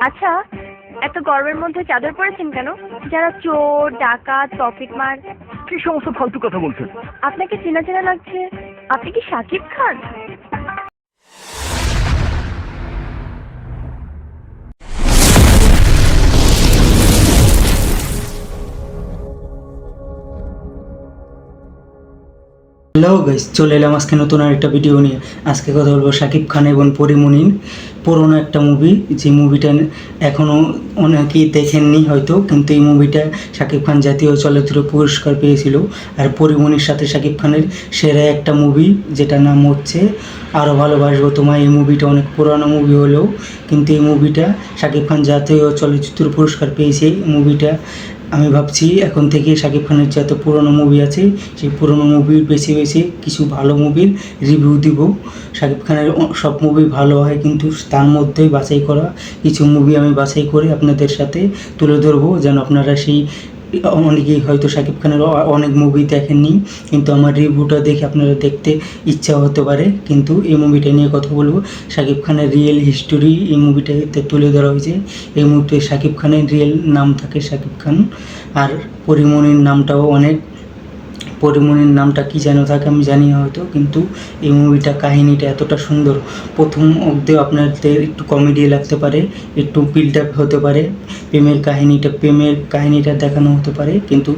আচ্ছা, এত গরমের মধ্যে চাদর পরেছেন কেন? যারা চোর, ডাকাত, পকেটমার। কি সমস্ত ফালতু কথা বলছেন? আপনাকে চেনা চেনা লাগছে। আপনি কি শাকিব খান? হ্যালো গাইস, চলে এলাম আজকে নতুন আরেকটা ভিডিও নিয়ে। আজকে কথা বলবো শাকিব খান এবং পরী মনির পুরোনো একটা মুভি, যে মুভিটা এখনও অনেকেই দেখেননি হয়তো, কিন্তু এই মুভিটা শাকিব খান জাতীয় চলচ্চিত্র পুরস্কার পেয়েছিল। আর পরী মনির সাথে শাকিব খানের সেরা একটা মুভি, যেটার নাম হচ্ছে আরও ভালোবাসবো তোমায়। এই মুভিটা অনেক পুরোনো মুভি হলেও কিন্তু এই মুভিটা শাকিব খান জাতীয় চলচ্চিত্র পুরস্কার পেয়েছে। এই মুভিটা আমি ভাবছি এখন থেকে শাকিব খানের যত পুরোনো মুভি আছে সেই পুরোনো মুভির বেছে বেছে কিছু ভালো মুভির রিভিউ দিব। শাকিব খানের সব মুভি ভালো হয়, কিন্তু তার মধ্যে বাছাই করা কিছু মুভি আমি বাছাই করে আপনাদের সাথে তুলে ধরবো, যেন আপনারা সেই অনেকেই হয়তো শাকিব খানের অনেক মুভি দেখেননি, কিন্তু আমার রিভিউটা দেখে আপনারা দেখতে ইচ্ছা হতে পারে। কিন্তু এই মুভিটা নিয়ে কথা বলবো, শাকিব খানের রিয়েল হিস্টোরি এই মুভিটাতে তুলে ধরা হয়েছে। এই মুভিতে শাকিব খানের রিয়েল নাম থাকে শাকিব খান, আর পরী মনির নামটাও অনেক, পরী মনির নামটা কী যেন থাকে আমি জানি না হয়তো, কিন্তু এই মুভিটা কাহিনিটা এতটা সুন্দর। প্রথম অবধি আপনাদের একটু কমেডি লাগতে পারে, একটু বিল্ড আপ হতে পারে, প্রেমের কাহিনিটা দেখানো হতে পারে, কিন্তু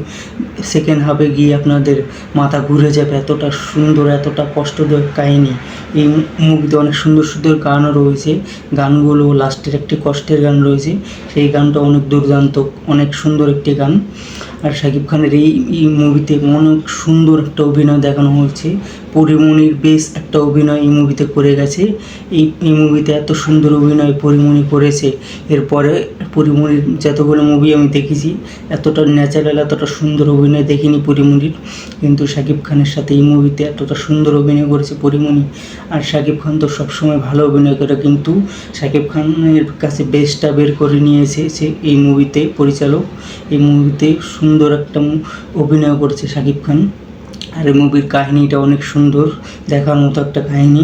সেকেন্ড হাফে গিয়ে আপনাদের মাথা ঘুরে যাবে। এতটা সুন্দর, এতটা কষ্টদায়ক কাহিনি। এই মুভিতে অনেক সুন্দর সুন্দর গানও রয়েছে। গানগুলো লাস্টের একটি কষ্টের গান রয়েছে, সেই গানটা অনেক দুর্দান্ত, অনেক সুন্দর একটি গান। আর শাকিব খানের এই মুভিতে অনেক সুন্দর একটা অভিনয় দেখানো হয়েছে। পরী মনির বেশ একটা অভিনয় এই মুভিতে করে গেছে। এই মুভিতে এত সুন্দর অভিনয় পরী মনি করেছে, এরপরে পরী মনির যতগুলো মুভি আমি দেখেছি এতটা ন্যাচারাল, এতটা সুন্দর অভিনয় দেখিনি পরী মনির, কিন্তু শাকিব খানের সাথে এই মুভিতে এতটা সুন্দর অভিনয় করেছে পরী মনি। আর শাকিব খান তো সবসময় ভালো অভিনয় করে, কিন্তু শাকিব খানের কাছে বেস্টটা বের করে নিয়েছে সে এই মুভিতে পরিচালক। এই মুভিতে সুন্দর একটা অভিনয় করেছে শাকিব খান। আর এই মুভির কাহিনিটা অনেক সুন্দর, দেখার মতো একটা কাহিনি।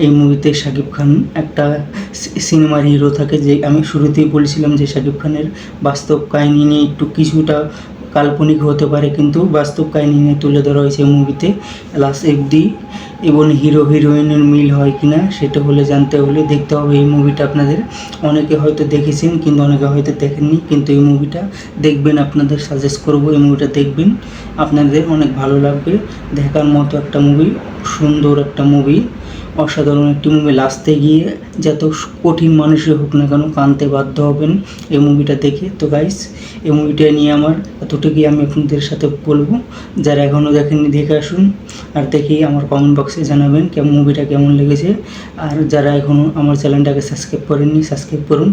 এই মুভিতে শাকিব খান একটা সিনেমার হিরো থাকে, যে আমি শুরুতেই বলেছিলাম যে শাকিব খানের বাস্তব কাহিনী নিয়ে একটু কিছুটা কাল্পনিক হতে পারে, কিন্তু বাস্তব কাহিনী নিয়ে তুলে ধরা হয়েছে এই মুভিতে। লাস্ট অবধি এবং হিরো হিরোইনের মিল হয় কিনা সেটা হলে জানতে হলে দেখতে হবে এই মুভিটা আপনাদের। অনেকে হয়তো দেখেছেন কিন্তু অনেকে হয়তো দেখেননি, কিন্তু এই মুভিটা দেখবেন, আপনাদের সাজেস্ট করব এই মুভিটা দেখবেন, আপনাদের অনেক ভালো লাগবে। দেখার মতো একটা মুভি, সুন্দর একটা মুভি, অসাধারণ একটি মুভি। লাস্টে গিয়ে যত কঠিন মানুষই হোক না কেন কাঁদতে বাধ্য হবেন এই মুভিটা দেখে। তো গাইস, এই মুভিটা নিয়ে আমার এতটুকুই আমি আপনাদের সাথে বলবো। যারা এখনও দেখেননি দেখে আসুন, আর দেখেই আমার কমেন্ট বক্সে জানাবেন মুভিটা কেমন লেগেছে। আর যারা এখনও আমার চ্যানেলটাকে সাবস্ক্রাইব করেননি সাবস্ক্রাইব করুন।